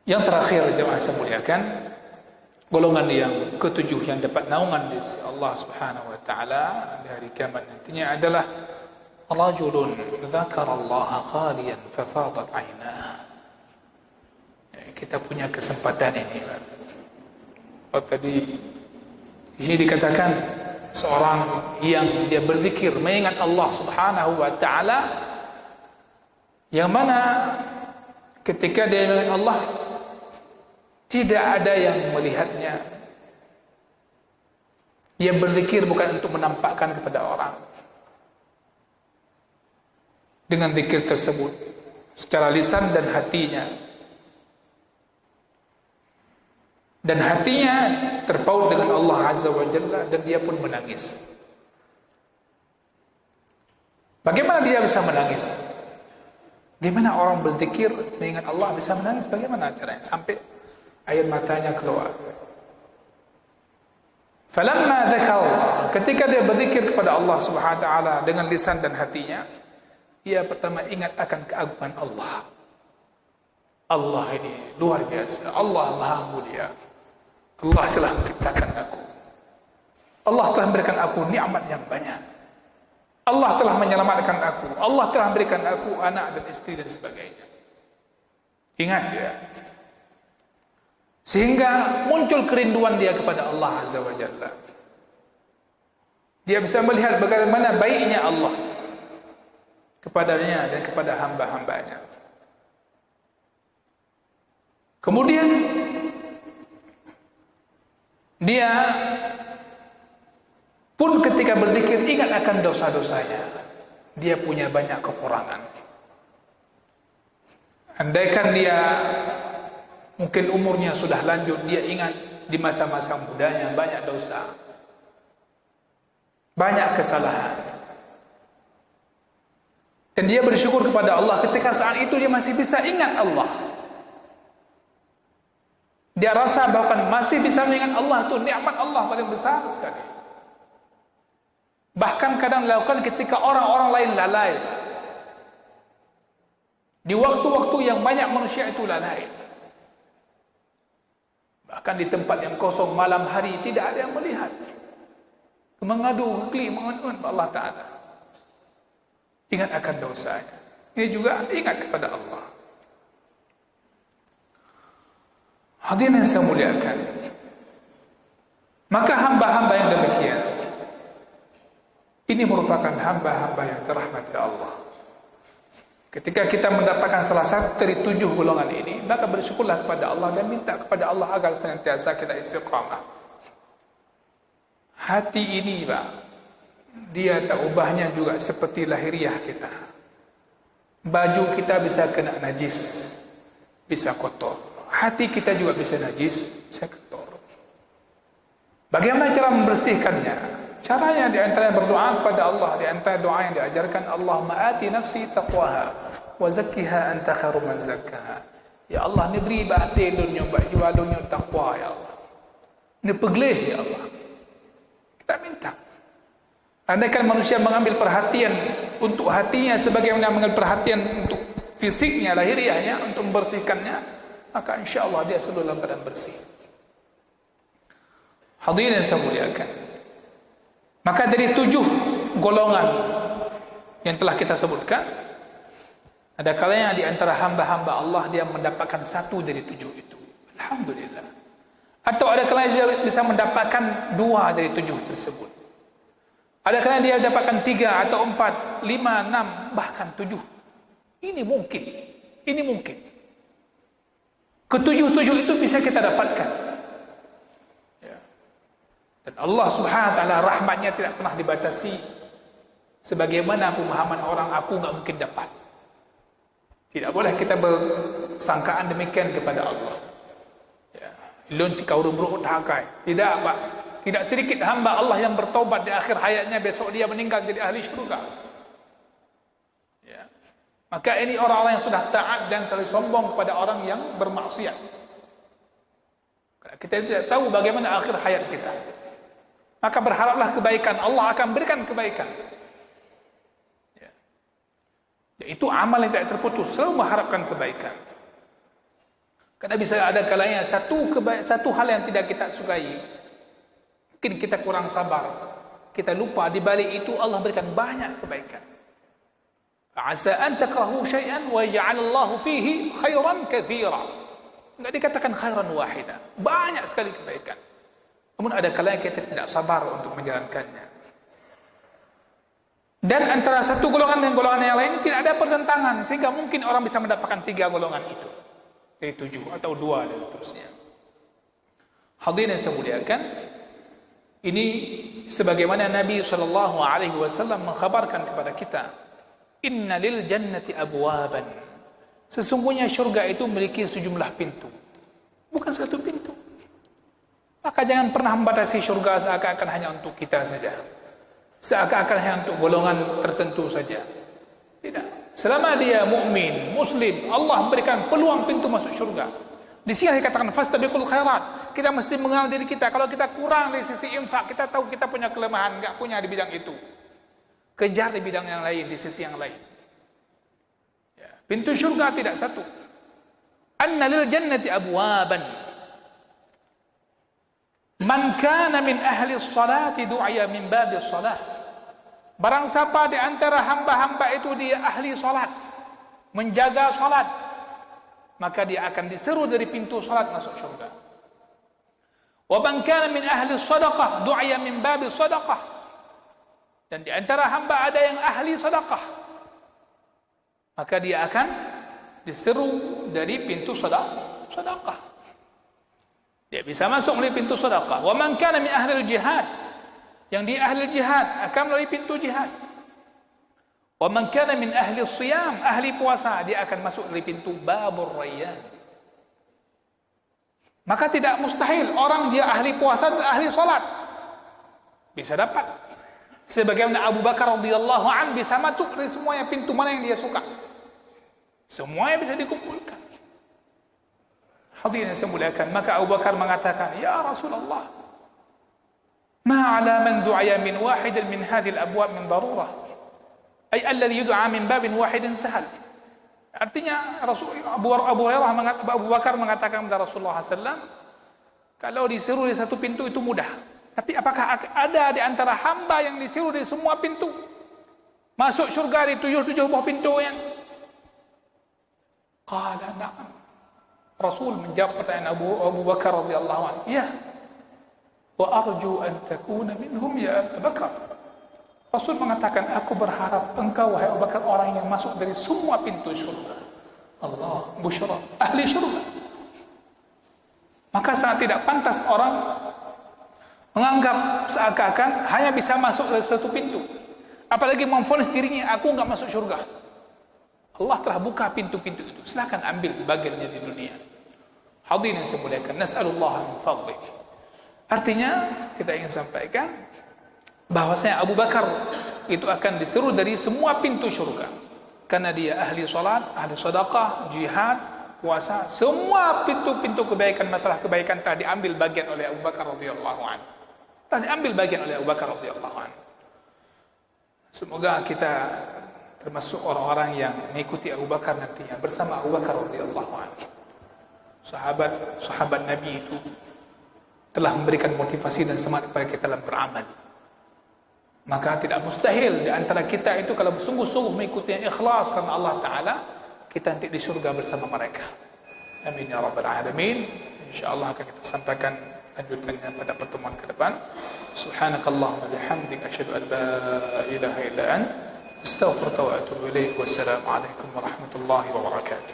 Yang terakhir jemaah saya muliakan, golongan yang ketujuh yang dapat naungan di sisi Allah Subhanahu wa taala di hari kiamat nantinya adalah rajulun dzakarallaha khaliyan fafadat 'ainah. Kita punya kesempatan ini. Oh, tadi di sini dikatakan seorang yang dia berzikir mengingat Allah Subhanahu wa taala, yang mana ketika dia mengingat Allah tidak ada yang melihatnya. Dia berzikir bukan untuk menampakkan kepada orang. Dengan zikir tersebut secara lisan dan hatinya, dan hatinya terpaut dengan Allah Azza wa Jalla, dan dia pun menangis. Bagaimana dia bisa menangis? Gimana orang berzikir mengingat Allah bisa menangis? Bagaimana caranya sampai air matanya keluar? Falamma dzakara, ketika dia berzikir kepada Allah Subhanahu wa taala dengan lisan dan hatinya, ia pertama ingat akan keagungan Allah. Allah ini luar biasa. Allah Maha Mulia. Allah telah menciptakan aku. Allah telah memberikan aku nikmat yang banyak. Allah telah menyelamatkan aku. Allah telah memberikan aku anak dan istri dan sebagainya. Ingat dia. Sehingga muncul kerinduan dia kepada Allah Azza wa Jalla. Dia bisa melihat bagaimana baiknya Allah kepadanya dan kepada hamba-hambanya. Kemudian dia pun ketika berzikir ingat akan dosa-dosanya. Dia punya banyak kekurangan. Andaikan dia mungkin umurnya sudah lanjut, dia ingat di masa-masa mudanya banyak dosa, banyak kesalahan. Dan dia bersyukur kepada Allah ketika saat itu dia masih bisa ingat Allah. Dia rasa bahkan masih bisa mengingat Allah itu nikmat Allah paling besar sekali. Bahkan kadang dilakukan ketika orang-orang lain lalai. Di waktu-waktu yang banyak manusia itu lalai. Bahkan di tempat yang kosong malam hari tidak ada yang melihat. Mengadu, mengenun Allah Ta'ala. Ingat akan dosanya. Ini juga ingat kepada Allah. Hadirin yang saya muliakan, maka hamba-hamba yang demikian ini merupakan hamba-hamba yang dirahmati Allah. Ketika kita mendapatkan salah satu dari 7 golongan ini, maka bersyukurlah kepada Allah dan minta kepada Allah agar senantiasa kita istiqamah. Hati ini, Pak, dia tak ubahnya juga seperti lahiriah kita. Baju kita bisa kena najis, bisa kotor. Hati kita juga bisa najis, bisa kotor. Bagaimana cara membersihkannya? Caranya di antara berdoa kepada Allah, di antara doa yang diajarkan, Allahumma ati nafsi taqwaha wa zakkiha anta khairu man zakkaha. Ya Allah, ni beri batin dunia, jiwa dunia taqwa ya Allah. Ni peglih ya Allah. Kita minta. Andaikan manusia mengambil perhatian untuk hatinya sebagaimana mengambil perhatian untuk fisiknya, lahiriahnya, untuk membersihkannya, maka insya Allah dia selalu dalam keadaan bersih. Hadirin yang saya muliakan, maka dari 7 golongan yang telah kita sebutkan, ada kalanya di antara hamba-hamba Allah dia mendapatkan 1 dari 7 itu. Alhamdulillah. Atau ada kalanya dia bisa mendapatkan 2 dari 7 tersebut. Ada kalanya dia dapatkan 3 atau 4, 5, 6, bahkan 7. Ini mungkin. Ini mungkin. Ke-7 itu bisa kita dapatkan. Ya. Dan Allah Subhanahu wa taala rahmatnya tidak pernah dibatasi. Sebagaimana pemahaman orang, aku enggak mungkin dapat. Tidak boleh kita bersangkaan demikian kepada Allah. Ya. Lun cikau rumruh hakai. Tidak, Pak. Tidak sedikit hamba Allah yang bertobat di akhir hayatnya, besok dia meninggal jadi ahli syurga. Ya. Maka ini orang-orang yang sudah taat dan selalu sombong kepada orang yang bermaksiat. Karena kita tidak tahu bagaimana akhir hayat kita. Maka berharaplah kebaikan, Allah akan berikan kebaikan. Ya. Itu amal yang tidak terputus, selalu mengharapkan kebaikan. Karena bisa ada kalanya satu hal yang tidak kita sukai, mungkin kita kurang sabar, kita lupa di balik itu Allah berikan banyak kebaikan. Asa an takrahu syai'an wa ja'alallahu fihi khairan katsira. Enggak dikatakan khairan wahida, banyak sekali kebaikan. Namun ada kalanya kita tidak sabar untuk menjalankannya. Dan antara satu golongan dengan golongan yang lain tidak ada pertentangan, sehingga mungkin orang bisa mendapatkan 3 golongan itu, dari 7 atau 2 dan seterusnya. Hadirin yang saya muliakan, ini sebagaimana Nabi SAW mengkhabarkan kepada kita, Inna lil jannati abwaban. Sesungguhnya syurga itu memiliki sejumlah pintu, bukan satu pintu. Maka jangan pernah membatasi syurga seakan-akan hanya untuk kita saja, seakan-akan hanya untuk golongan tertentu saja. Tidak. Selama dia mukmin, muslim, Allah memberikan peluang pintu masuk syurga. Di sini dikatakan fastabiqul khairat. Kita mesti mengenal diri kita. Kalau kita kurang dari sisi infak, kita tahu kita punya kelemahan, enggak punya di bidang itu. Kejar di bidang yang lain, di sisi yang lain. Ya. Pintu syurga tidak satu. Anna lil jannati abwaban. Man kana min ahli sholati du'aya min babi sholat. Barang siapa di antara hamba-hamba itu dia ahli sholat, menjaga sholat, maka dia akan diseru dari pintu sholat masuk syurga. Wa man kana min ahli sadaqah du'aya min babi sadaqah. Dan di antara hamba ada yang ahli sedekah, maka dia akan diseru dari pintu sedekah. Dia bisa masuk melalui pintu sedekah. Wa man kana min ahli jihad, yang di ahli jihad akan melalui pintu jihad. Wa man kana min ahli siyam, ahli puasa, dia akan masuk dari pintu babur rayyan. Maka tidak mustahil orang dia ahli puasa dan ahli salat bisa dapat. Sebagaimana Abu Bakar radhiyallahu an bisa masuk dari semuanya pintu mana yang dia suka. Semuanya bisa dikumpulkan. Hadirin yang saya muliakan, maka Abu Bakar mengatakan, "Ya Rasulullah, ma 'ala man du'a min wahidin min hadhihi al-abwab min darurah." Ay alladhi yud'a min babin wahidin sahal. Artinya Abu Bakar mengatakan kepada Rasulullah SAW, kalau disuruh di satu pintu itu mudah. Tapi apakah ada di antara hamba yang disuruh di semua pintu masuk syurga di 7 buah pintu yang? Qala na'am. Rasul menjawab pertanyaan Abu Bakar radhiyallahu anhu, "Ya. Wa arju an takuna minhum ya Abu Bakar." Rasul mengatakan, aku berharap engkau wahai Abu Bakar orang yang masuk dari semua pintu syurga. Allah, busyra, ahli syurga. Maka sangat tidak pantas orang menganggap seakan-akan hanya bisa masuk dari satu pintu, apalagi memvonis dirinya aku enggak masuk syurga. Allah telah buka pintu-pintu itu, silakan ambil bagiannya di dunia. Hadirin yang saya muliakan, nas'alullah min fadlih. Artinya kita ingin sampaikan bahwasanya Abu Bakar itu akan diseru dari semua pintu syurga karena dia ahli salat, ahli sedekah, jihad, puasa, semua pintu-pintu kebaikan, masalah kebaikan telah diambil bagian oleh Abu Bakar radhiyallahu anhu. Telah diambil bagian oleh Abu Bakar radhiyallahu anhu. Semoga kita termasuk orang-orang yang mengikuti Abu Bakar nantinya bersama Abu Bakar radhiyallahu anhu. Sahabat Nabi itu telah memberikan motivasi dan semangat kepada kita dalam beramal. Maka tidak mustahil di antara kita itu kalau sungguh-sungguh mengikuti yang ikhlas karena Allah Ta'ala, kita nanti di surga bersama mereka. Amin ya rabbal alamin. InsyaAllah akan kita sampaikan lanjutannya pada pertemuan ke depan. Subhanakallahumma bihamdik asyhadu an la ilaha illa anta astaghfiruka wa atubu ilaik. Wassalamu alaikum warahmatullahi wabarakatuh.